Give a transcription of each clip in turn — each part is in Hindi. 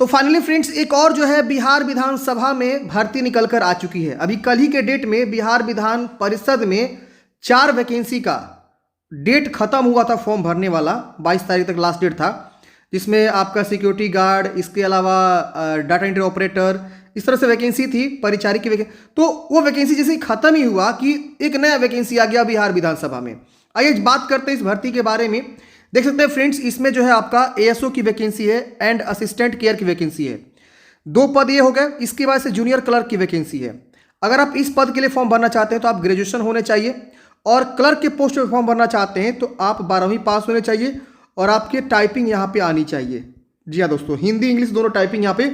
तो फाइनली फ्रेंड्स एक और जो है बिहार विधानसभा में भर्ती निकल कर आ चुकी है। अभी कल ही के डेट में बिहार विधान परिषद में 4 वैकेंसी का डेट खत्म हुआ था फॉर्म भरने वाला। 22 तारीख तक लास्ट डेट था, जिसमें आपका सिक्योरिटी गार्ड, इसके अलावा डाटा एंट्री ऑपरेटर, इस तरह से वैकेंसी थी, परिचारिक की वैकेंसी। तो वो वैकेंसी जैसे ही खत्म ही हुआ कि एक नया वैकेंसी आ गया बिहार विधानसभा में। आइए बात करते हैं इस भर्ती के बारे में। देख सकते हैं फ्रेंड्स, इसमें जो है आपका एएसओ की वैकेंसी है एंड असिस्टेंट केयर की वैकेंसी है। 2 पद ये हो गए। इसके बाद से जूनियर क्लर्क की वैकेंसी है। अगर आप इस पद के लिए फॉर्म भरना चाहते हैं तो आप ग्रेजुएशन होने चाहिए, और क्लर्क के पोस्ट पर फॉर्म भरना चाहते हैं तो आप 12वीं पास होने चाहिए और आपके टाइपिंग यहाँ पे आनी चाहिए। जी हाँ दोस्तों, हिंदी इंग्लिश दोनों टाइपिंग यहाँ पे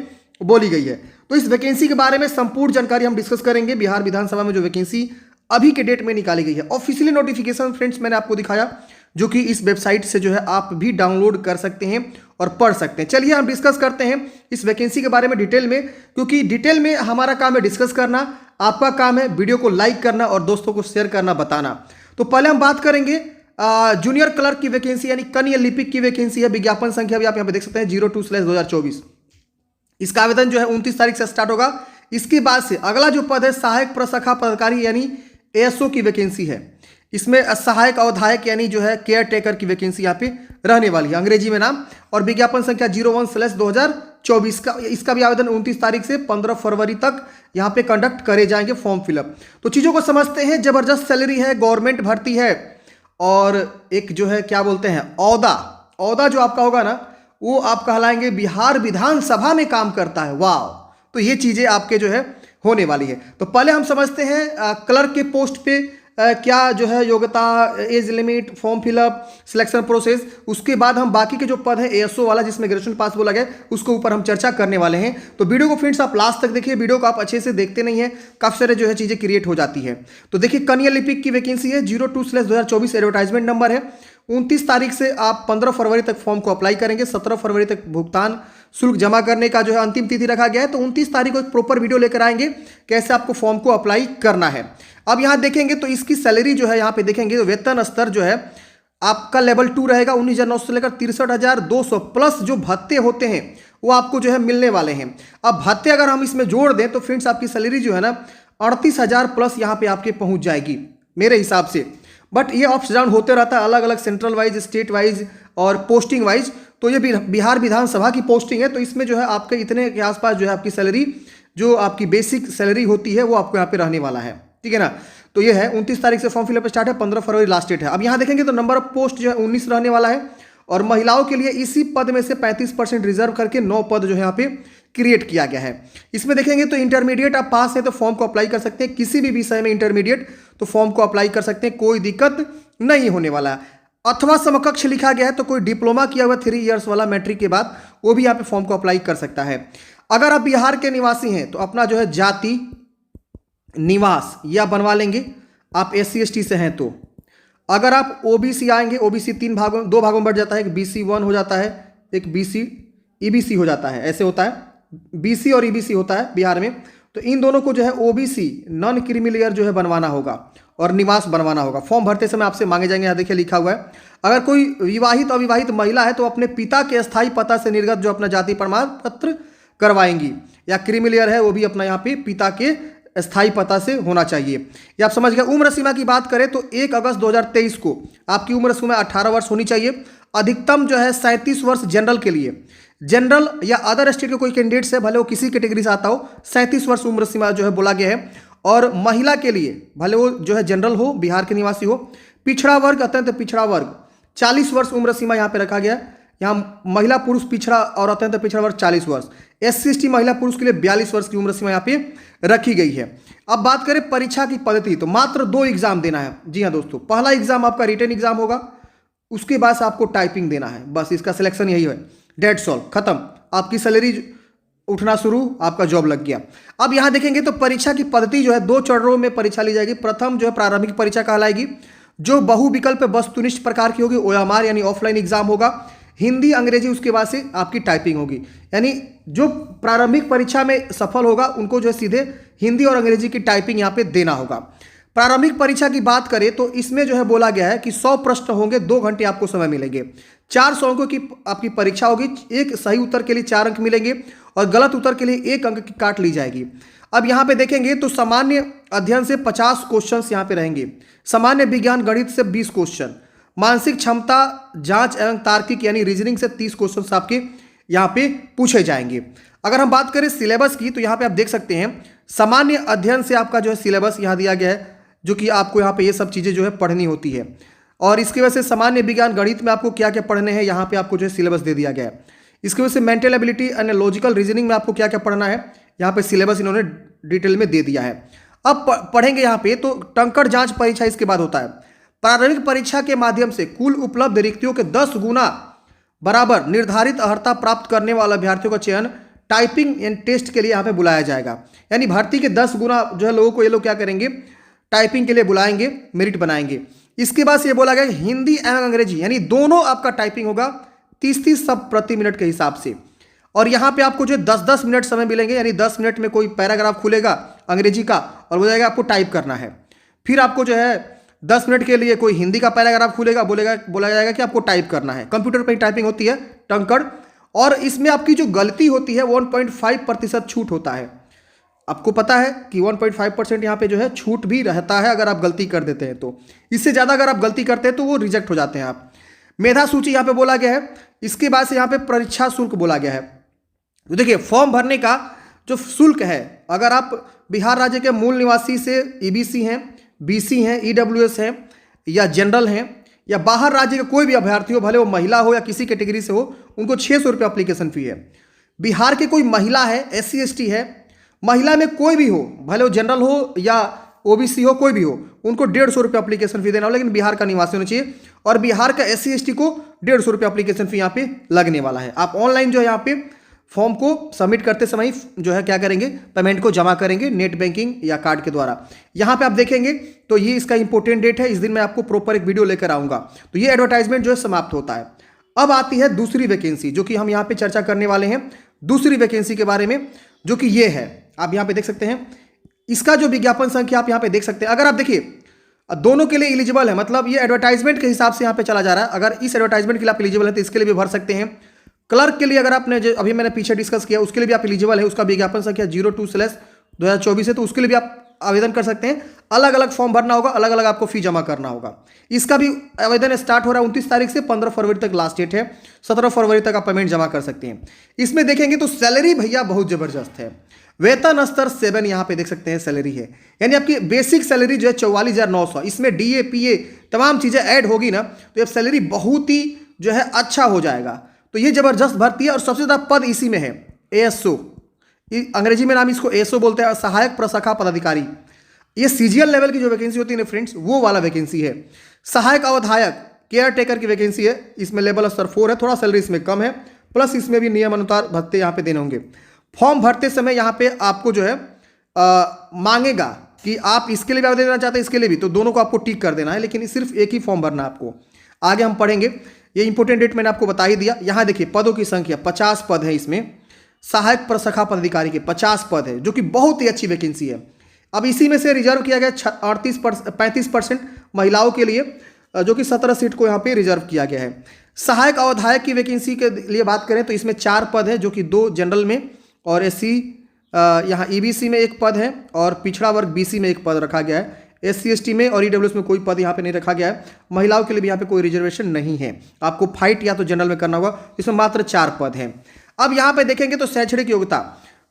बोली गई है। तो इस वैकेंसी के बारे में संपूर्ण जानकारी हम डिस्कस करेंगे। बिहार विधानसभा में जो वैकेंसी अभी के डेट में निकाली गई है, ऑफिशियली नोटिफिकेशन फ्रेंड्स मैंने आपको दिखाया, जो कि इस वेबसाइट से जो है आप भी डाउनलोड कर सकते हैं और पढ़ सकते हैं। चलिए हम डिस्कस करते हैं इस वैकेंसी के बारे में डिटेल में, क्योंकि डिटेल में हमारा काम है डिस्कस करना, आपका काम है वीडियो को लाइक करना और दोस्तों को शेयर करना, बताना। तो पहले हम बात करेंगे जूनियर क्लर्क की वैकेंसी यानी कन्या लिपिक की वैकेंसी है। विज्ञापन संख्या भी आप यहाँ पे देख सकते हैं 02/2024। इसका आवेदन जो है 29 तारीख से स्टार्ट होगा। इसके बाद से अगला जो पद है सहायक प्रशाखा पदाधिकारी यानी एएसओ की वैकेंसी है। इसमें सहायक अवधायक यानी जो है केयर टेकर की वैकेंसी यहाँ पे रहने वाली है, अंग्रेजी में नाम। और विज्ञापन संख्या 01/2024 का, इसका भी आवेदन 29 तारीख से 15 फरवरी तक यहाँ पे कंडक्ट करे जाएंगे फॉर्म फिलअप। तो चीज़ों को समझते हैं। जबरदस्त सैलरी है, गवर्नमेंट भर्ती है, और एक जो है क्या बोलते हैं औदा जो आपका होगा ना, वो आप कहलाएंगे बिहार विधानसभा में काम करता है। वाह, तो ये चीज़ें आपके जो है होने वाली है। तो पहले हम समझते हैं क्लर्क के पोस्ट पे क्या जो है योग्यता, age limit, form fill up, selection process. उसके बाद हम बाकी के जो पद है एएसओ वाला जिसमें ग्रेजुएशन पास बोला गया, उसके ऊपर हम चर्चा करने वाले हैं। तो वीडियो को फ्रेंड्स आप लास्ट तक देखिए। वीडियो को आप अच्छे से देखते नहीं है, काफ़ी सारे जो है चीज़ें क्रिएट हो जाती है। तो देखिए कन्या लिपिक की वैकेंसी है 02/2024 एडवर्टाइजमेंट नंबर है। 29 तारीख से आप 15 फरवरी तक फॉर्म को अप्लाई करेंगे। 17 फरवरी तक भुगतान शुल्क जमा करने का जो है अंतिम तिथि रखा गया है। तो 29 तारीख को एक प्रॉपर वीडियो लेकर आएंगे कैसे आपको फॉर्म को अप्लाई करना है। अब यहाँ देखेंगे तो इसकी सैलरी जो है यहाँ पे देखेंगे तो वेतन स्तर जो है आपका लेवल 2 रहेगा। 19,900 से लेकर 63,200 प्लस जो भत्ते होते हैं वो आपको जो है मिलने वाले हैं। अब भत्ते अगर हम इसमें जोड़ दें तो फ्रेंड्स आपकी सैलरी जो है ना 38,000 प्लस यहाँ पे आपके पहुँच जाएगी मेरे हिसाब से। बट ये अप्स डाउन होते रहता है, अलग अलग सेंट्रल वाइज, स्टेट वाइज और पोस्टिंग वाइज। तो ये बिहार विधानसभा की पोस्टिंग है, तो इसमें जो है आपके इतने के आसपास जो है आपकी सैलरी, जो आपकी बेसिक सैलरी होती है वो आपको यहाँ पे रहने वाला है। ठीक है ना। तो ये है 29 तारीख से फॉर्म फिलअप स्टार्ट है, 15 फरवरी लास्ट डेट है। अब यहाँ देखेंगे तो नंबर ऑफ पोस्ट जो है 19 रहने वाला है, और महिलाओं के लिए इसी पद में से 35% रिजर्व करके 9 पद जो है यहाँ पे क्रिएट किया गया है। इसमें देखेंगे तो इंटरमीडिएट आप पास है तो फॉर्म को अप्लाई कर सकते हैं, किसी भी विषय में इंटरमीडिएट तो फॉर्म को अप्लाई कर सकते हैं, कोई दिक्कत नहीं होने वाला है। अथवा समकक्ष लिखा गया है तो कोई डिप्लोमा किया हुआ 3 इयर्स वाला मैट्रिक के बाद वो भी यहाँ पे फॉर्म को अप्लाई कर सकता है। अगर आप बिहार के निवासी हैं तो अपना जो है जाति निवास या बनवा लेंगे, आप SC ST से हैं तो। अगर आप OBC आएंगे, OBC 2 भागों में बढ़ जाता है, एक BC 1 हो जाता है, एक BC EBC हो जाता है, ऐसे होता है, BC और EBC होता है बिहार में। तो इन दोनों को जो है OBC नॉन क्रीमी लेयर जो है बनवाना होगा और निवास बनवाना होगा। फॉर्म भरते समय आपसे मांगे जाएंगे, यहाँ देखिए लिखा हुआ है। अगर कोई विवाहित अविवाहित महिला है तो अपने पिता के स्थायी पता से निर्गत जो अपना जाति प्रमाण पत्र करवाएंगी, या क्रीमी लेयर है वो भी अपना यहाँ पे पिता के स्थायी पता से होना चाहिए। ये आप समझ गए। उम्र सीमा की बात करें तो 1 अगस्त 2023 को आपकी उम्र सीमा 18 वर्ष होनी चाहिए। अधिकतम जो है 37 वर्ष जनरल के लिए, जनरल या अदर स्टेट के कोई कैंडिडेट्स है, भले वो किसी कैटेगरी से आता हो, 37 वर्ष उम्र सीमा जो है बोला गया है। और महिला के लिए, भले वो जो है जनरल हो, बिहार के निवासी हो, पिछड़ा वर्ग, अत्यंत पिछड़ा वर्ग 40 वर्ष उम्र सीमा यहाँ पे रखा गया है। यहाँ महिला पुरुष पिछड़ा और अत्यंत पिछड़ा वर्ग 40 वर्ष। SC ST महिला पुरुष के लिए 42 वर्ष की उम्र सीमा यहाँ पे रखी गई है। अब बात करें परीक्षा की पद्धति, तो मात्र 2 एग्जाम देना है। जी हाँ दोस्तों, पहला एग्जाम आपका रिटन एग्जाम होगा, उसके बाद आपको टाइपिंग देना है, बस इसका सिलेक्शन यही है। डेट्स ऑल, खत्म, आपकी सैलरी उठना शुरू, आपका जॉब लग गया। अब यहाँ देखेंगे तो परीक्षा की पद्धति जो है 2 चरणों में परीक्षा ली जाएगी। प्रथम जो है प्रारंभिक परीक्षा कहलाएगी, जो बहुविकल्प वस्तुनिष्ठ प्रकार की होगी, OMR यानी ऑफलाइन एग्जाम होगा, हिंदी अंग्रेजी, उसके बाद से आपकी टाइपिंग होगी। यानी जो प्रारंभिक परीक्षा में सफल होगा उनको जो है सीधे हिंदी और अंग्रेजी की टाइपिंग यहाँ पे देना होगा। प्रारंभिक परीक्षा की बात करें तो इसमें जो है बोला गया है कि 100 प्रश्न होंगे, 2 घंटे आपको समय मिलेंगे। 400 अंकों की आपकी परीक्षा होगी। एक सही उत्तर के लिए 4 अंक मिलेंगे और गलत उत्तर के लिए 1 अंक की काट ली जाएगी। अब यहाँ पे देखेंगे तो सामान्य अध्ययन से 50 क्वेश्चंस यहाँ पे रहेंगे, सामान्य विज्ञान गणित से 20 क्वेश्चन, मानसिक क्षमता जांच एवं तार्किक यानी रीजनिंग से 30 क्वेश्चंस आपके यहाँ पे पूछे जाएंगे। अगर हम बात करें सिलेबस की तो यहाँ पे आप देख सकते हैं सामान्य अध्ययन से आपका जो है सिलेबस यहाँ दिया गया है, जो कि आपको यहाँ पे ये सब चीज़ें जो है पढ़नी होती है। और इसकी वजह से सामान्य विज्ञान गणित में आपको क्या क्या पढ़ने हैं यहाँ पे आपको जो है सिलेबस दे दिया गया है। इसकी वजह से mental ability and logical reasoning में आपको क्या क्या पढ़ना है यहाँ पे सिलेबस इन्होंने डिटेल में दे दिया है। अब पढ़ेंगे यहाँ पे तो टंकण जांच परीक्षा इसके बाद होता है। प्रारंभिक परीक्षा के माध्यम से कुल उपलब्ध रिक्तियों के 10 गुना बराबर निर्धारित अर्हता प्राप्त करने वाले अभ्यर्थियों का चयन टाइपिंग एंड टेस्ट के लिए यहाँ पे बुलाया जाएगा। यानी भर्ती के 10 गुना जो है लोगों को ये लोग क्या करेंगे, टाइपिंग के लिए बुलाएंगे, मेरिट बनाएंगे। इसके बाद से ये बोला गया हिंदी एवं अंग्रेजी यानी दोनों आपका टाइपिंग होगा 30-30 शब्द प्रति मिनट के हिसाब से। और यहाँ पे आपको जो 10-10 मिनट समय मिलेंगे, यानी 10 मिनट में कोई पैराग्राफ खुलेगा अंग्रेजी का और बोलेगा आपको टाइप करना है। फिर आपको जो है 10 मिनट के लिए कोई हिंदी का पैराग्राफ खुलेगा, बोला जाएगा कि आपको टाइप करना है। कंप्यूटर पर ही टाइपिंग होती है टंकण, और इसमें आपकी जो गलती होती है 1.5% छूट होता है। आपको पता है कि 1.5% यहाँ पे जो है छूट भी रहता है अगर आप गलती कर देते हैं तो। इससे ज़्यादा अगर आप गलती करते हैं तो वो रिजेक्ट हो जाते हैं आप। मेधा सूची यहाँ पे बोला गया है। इसके बाद से यहाँ पे परीक्षा शुल्क बोला गया है। तो देखिए फॉर्म भरने का जो शुल्क है, अगर आप बिहार राज्य के मूल निवासी से ईबीसी हैं, बीसी हैं, ईडब्ल्यूएस हैं या जनरल हैं या बाहर राज्य के कोई भी अभ्यर्थी हो, भले वो महिला हो या किसी कैटेगरी से हो, उनको 600 रुपये अप्लीकेशन फी है। बिहार के कोई महिला है, SC ST है, महिला में कोई भी हो, भले वो जनरल हो या ओबीसी हो, कोई भी हो, उनको 150 रुपये अप्लीकेशन फी देना हो, लेकिन बिहार का निवासी होना चाहिए। और बिहार का SC ST को 150 रुपये अप्लीकेशन फी यहाँ पे लगने वाला है। आप ऑनलाइन जो है यहाँ पे फॉर्म को सबमिट करते समय जो है क्या करेंगे, पेमेंट को जमा करेंगे नेट बैंकिंग या कार्ड के द्वारा। यहाँ पे आप देखेंगे तो ये इसका इंपॉर्टेंट डेट है, इस दिन मैं आपको प्रॉपर एक वीडियो लेकर आऊँगा। तो ये एडवर्टाइजमेंट जो है समाप्त होता है। अब आती है दूसरी वैकेंसी, जो कि हम यहाँ पे चर्चा करने वाले हैं दूसरी वैकेंसी के बारे में, जो कि ये है। आप यहाँ पे देख सकते हैं इसका जो विज्ञापन संख्या आप यहाँ पे देख सकते हैं। अगर आप देखिए दोनों के लिए एलिजिबल है, मतलब ये एडवर्टाइजमेंट के हिसाब से यहाँ पे चला जा रहा है। अगर इस एडवर्टाइजमेंट के लिए आप एलिजिबल है तो इसके लिए भी भर सकते हैं। क्लर्क के लिए अगर आपने अभी मैंने पीछे डिस्कस किया उसके लिए भी आप एलिजिबल है, उसका विज्ञापन संख्या 02/2024 है, तो उसके लिए भी आप आवेदन कर सकते हैं। अलग अलग फॉर्म भरना होगा, अलग अलग आपको फी जमा करना होगा। इसका भी आवेदन स्टार्ट हो रहा है 29 तारीख से, 15 फरवरी तक लास्ट डेट है। 17 फरवरी तक आप पेमेंट जमा कर सकते हैं। इसमें देखेंगे तो सैलरी भैया बहुत जबरदस्त है। वेतन स्तर 7 यहाँ पे देख सकते हैं सैलरी है, यानी आपकी बेसिक सैलरी जो है 44,900। इसमें DA PA तमाम चीज़ें ऐड होगी ना, तो ये सैलरी बहुत ही जो है अच्छा हो जाएगा। तो ये जबरदस्त भर्ती है और सबसे ज़्यादा पद इसी में है। ASO, अंग्रेजी में नाम इसको ASO बोलते हैं, सहायक प्रशाखा पदाधिकारी। ये CGL लेवल की जो वैकेंसी होती है ना फ्रेंड्स, वो वाला वैकेंसी है। सहायक अवधायक केयर टेकर की वैकेंसी है, इसमें लेवल स्तर 4 है, थोड़ा सैलरी इसमें कम है, प्लस इसमें भी नियम अनुसार भत्ते यहाँ पे देने होंगे। फॉर्म भरते समय यहाँ पे आपको जो है मांगेगा कि आप इसके लिए भी आवेदन देना चाहते हैं, इसके लिए भी, तो दोनों को आपको टिक कर देना है, लेकिन सिर्फ एक ही फॉर्म भरना है आपको। आगे हम पढ़ेंगे, ये इंपॉर्टेंट डेट मैंने आपको बता ही दिया। यहाँ देखिए पदों की संख्या 50 पद है इसमें, सहायक प्रशाखा पदाधिकारी के 50 पद है, जो कि बहुत ही अच्छी वैकेंसी है। अब इसी में से रिजर्व किया गया 35% महिलाओं के लिए, जो कि 17 सीट को यहाँ पे रिजर्व किया गया है। सहायक अवधायक की वैकेंसी के लिए बात करें तो इसमें 4 पद है, जो कि 2 जनरल में और SC यहाँ EBC में 1 पद है और पिछड़ा वर्ग BC में 1 पद रखा गया है। SC ST में और EWS में कोई पद यहाँ पे नहीं रखा गया है। महिलाओं के लिए भी यहाँ पे कोई रिजर्वेशन नहीं है, आपको फाइट या तो जनरल में करना होगा, इसमें मात्र 4 पद हैं। अब यहाँ पे देखेंगे तो शैक्षणिक योग्यता,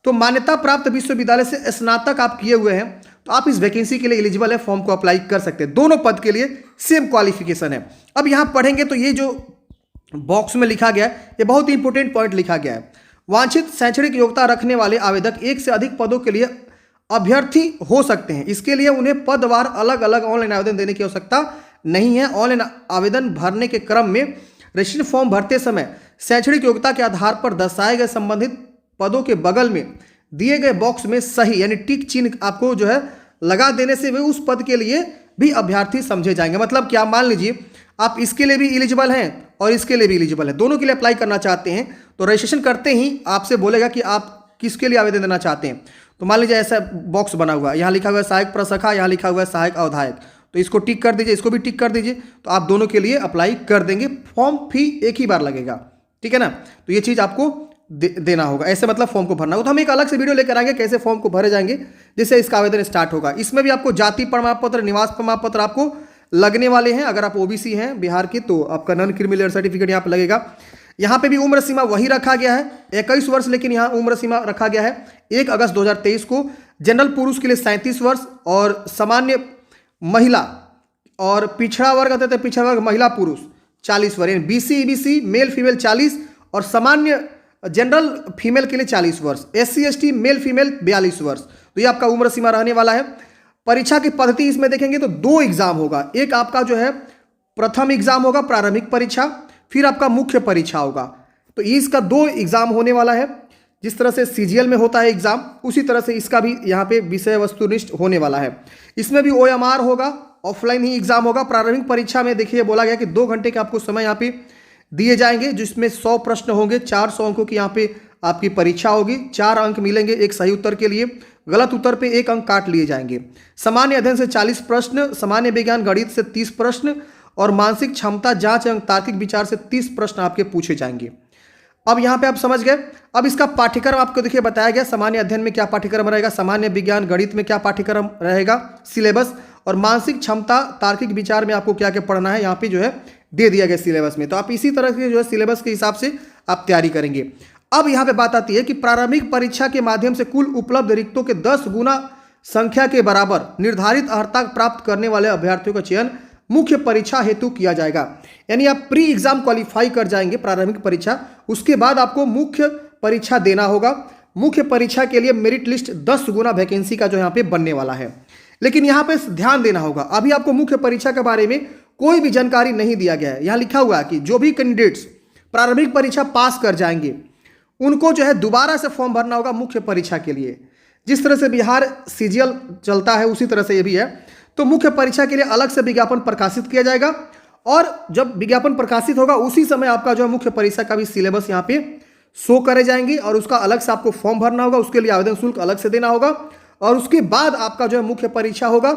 तो मान्यता प्राप्त विश्वविद्यालय से स्नातक आप किए हुए हैं तो आप इस वैकेंसी के लिए एलिजिबल है, फॉर्म को अप्लाई कर सकते हैं। दोनों पद के लिए सेम क्वालिफिकेशन है। अब यहाँ पढ़ेंगे तो ये जो बॉक्स में लिखा गया है, ये बहुत ही इंपॉर्टेंट पॉइंट लिखा गया है। वांछित शैक्षणिक योग्यता रखने वाले आवेदक 1 से अधिक पदों के लिए अभ्यर्थी हो सकते हैं। इसके लिए उन्हें पदवार अलग अलग ऑनलाइन आवेदन देने की आवश्यकता नहीं है। ऑनलाइन आवेदन भरने के क्रम में रजिस्ट्रेशन फॉर्म भरते समय शैक्षणिक योग्यता के आधार पर दर्शाए गए संबंधित पदों के बगल में दिए गए बॉक्स में सही यानी टिक चिन्ह आपको जो है लगा देने से वे उस पद के लिए भी अभ्यर्थी समझे जाएंगे। मतलब क्या, मान लीजिए आप इसके लिए भी एलिजिबल हैं और इसके लिए भी एलिजिबल हैं, दोनों के लिए अप्लाई करना चाहते हैं, तो रजिस्ट्रेशन करते ही आपसे बोलेगा कि आप किसके लिए आवेदन देना चाहते हैं। तो मान लीजिए ऐसा बॉक्स बना हुआ है, यहाँ लिखा हुआ है सहायक प्रशाखा, यहाँ लिखा हुआ है सहायक अवधायक, तो इसको टिक कर दीजिए, इसको भी टिक कर दीजिए, तो आप दोनों के लिए अप्लाई कर देंगे। फॉर्म फी एक ही बार लगेगा, ठीक है ना। तो ये चीज़ आपको देना होगा, ऐसे मतलब फॉर्म को भरना होगा। तो हम एक अलग से वीडियो लेकर आएंगे कैसे फॉर्म को भरे जाएंगे, जिससे इसका आवेदन स्टार्ट होगा। इसमें भी आपको जाति प्रमाण पत्र, निवास प्रमाण पत्र आपको लगने वाले हैं। अगर आप ओबीसी हैं बिहार के तो आपका नॉन क्रिमिनल सर्टिफिकेट यहाँ पर लगेगा। यहाँ पे भी उम्र सीमा वही रखा गया है 21 वर्ष, लेकिन यहाँ उम्र सीमा रखा गया है 1 अगस्त 2023 को। जनरल पुरुष के लिए 37 वर्ष और सामान्य महिला और पिछड़ा वर्ग कहते थे, पिछड़ा वर्ग महिला पुरुष 40 वर्ष, यानी बीसी ईबीसी मेल फीमेल 40 और सामान्य जनरल फीमेल के लिए 40 वर्ष, एससी एसटी मेल फीमेल 42 वर्ष। तो ये आपका उम्र सीमा रहने वाला है। परीक्षा की पद्धति इसमें देखेंगे तो 2 एग्जाम होगा। एक आपका जो है प्रथम एग्जाम होगा प्रारंभिक परीक्षा, फिर आपका मुख्य परीक्षा होगा। तो इसका 2 एग्जाम होने वाला है। जिस तरह से सीजीएल में होता है एग्जाम, उसी तरह से इसका भी यहाँ पे विषय वस्तुनिष्ठ होने वाला है। इसमें भी ओएमआर होगा, ऑफलाइन ही एग्जाम होगा। प्रारंभिक परीक्षा में देखिए बोला गया कि 2 घंटे के आपको समय यहाँ पे दिए जाएंगे, जिसमें 100 प्रश्न होंगे, 400 अंकों की यहाँ पे आपकी परीक्षा होगी। 4 अंक मिलेंगे एक सही उत्तर के लिए, गलत उत्तर पे 1 अंक काट लिए जाएंगे। सामान्य अध्ययन से 40 प्रश्न, सामान्य विज्ञान गणित से 30 प्रश्न और मानसिक क्षमता जांच एवं तार्किक विचार से 30 प्रश्न आपके पूछे जाएंगे। अब यहाँ पे आप समझ गए। अब इसका पाठ्यक्रम आपको देखिए बताया गया, सामान्य अध्ययन में क्या पाठ्यक्रम रहेगा, सामान्य विज्ञान गणित में क्या पाठ्यक्रम रहेगा सिलेबस, और मानसिक क्षमता तार्किक विचार में आपको क्या क्या पढ़ना है यहाँ पे जो है दे दिया गया सिलेबस में। तो आप इसी तरह के जो है सिलेबस के हिसाब से आप तैयारी करेंगे। अब यहाँ पे बात आती है कि प्रारंभिक परीक्षा के माध्यम से कुल उपलब्ध रिक्तों के 10 गुना संख्या के बराबर निर्धारित अर्हता प्राप्त करने वाले अभ्यर्थियों का चयन मुख्य परीक्षा हेतु किया जाएगा। यानी आप प्री एग्जाम क्वालिफाई कर जाएंगे प्रारंभिक परीक्षा, उसके बाद आपको मुख्य परीक्षा देना होगा। मुख्य परीक्षा के लिए मेरिट लिस्ट 10 गुना वैकेंसी का जो यहाँ पे बनने वाला है। लेकिन यहाँ पे ध्यान देना होगा, अभी आपको मुख्य परीक्षा के बारे में कोई भी जानकारी नहीं दिया गया है। यहाँ लिखा हुआ है कि जो भी कैंडिडेट्स प्रारंभिक परीक्षा पास कर जाएंगे उनको जो है दोबारा से फॉर्म भरना होगा मुख्य परीक्षा के लिए। जिस तरह से बिहार सीजीएल चलता है उसी तरह से ये भी है। तो मुख्य परीक्षा के लिए अलग से विज्ञापन प्रकाशित किया जाएगा, और जब विज्ञापन प्रकाशित होगा उसी समय आपका जो है मुख्य परीक्षा का भी सिलेबस यहाँ पे शो करे जाएंगे, और उसका अलग से आपको फॉर्म भरना होगा, उसके लिए आवेदन शुल्क अलग से देना होगा, और उसके बाद आपका जो है मुख्य परीक्षा होगा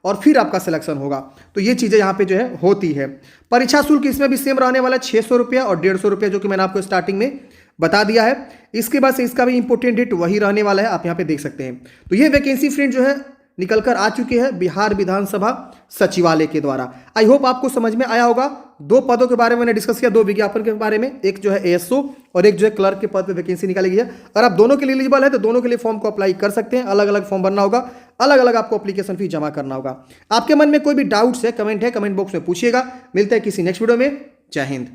और फिर आपका सिलेक्शन होगा। तो ये चीज़ें यहाँ पे जो है होती है। परीक्षा शुल्क इसमें भी सेम रहने वाला है 600 रुपया और 150 रुपया, जो कि मैंने आपको स्टार्टिंग में बता दिया है। इसके बाद से इसका भी इंपॉर्टेंट डेट वही रहने वाला है, आप यहाँ पे देख सकते हैं। तो ये वैकेंसी फ्रेंड जो है निकल कर आ चुकी है बिहार विधानसभा सचिवालय के द्वारा। आई होप आपको समझ में आया होगा। 2 पदों के बारे में मैंने डिस्कस किया, 2 विज्ञापन के बारे में, एक जो है एएसओ और एक जो है क्लर्क के पद पे वैकेंसी निकाली गई है। अगर आप दोनों के लिए एलिजिबल है तो दोनों के लिए फॉर्म को अप्लाई कर सकते हैं। अलग अलग फॉर्म भरना होगा, अलग अलग आपको एप्लीकेशन फीस जमा करना होगा। आपके मन में कोई भी डाउट्स है, कमेंट बॉक्स में पूछिएगा। मिलते हैं किसी नेक्स्ट वीडियो में। जय हिंद।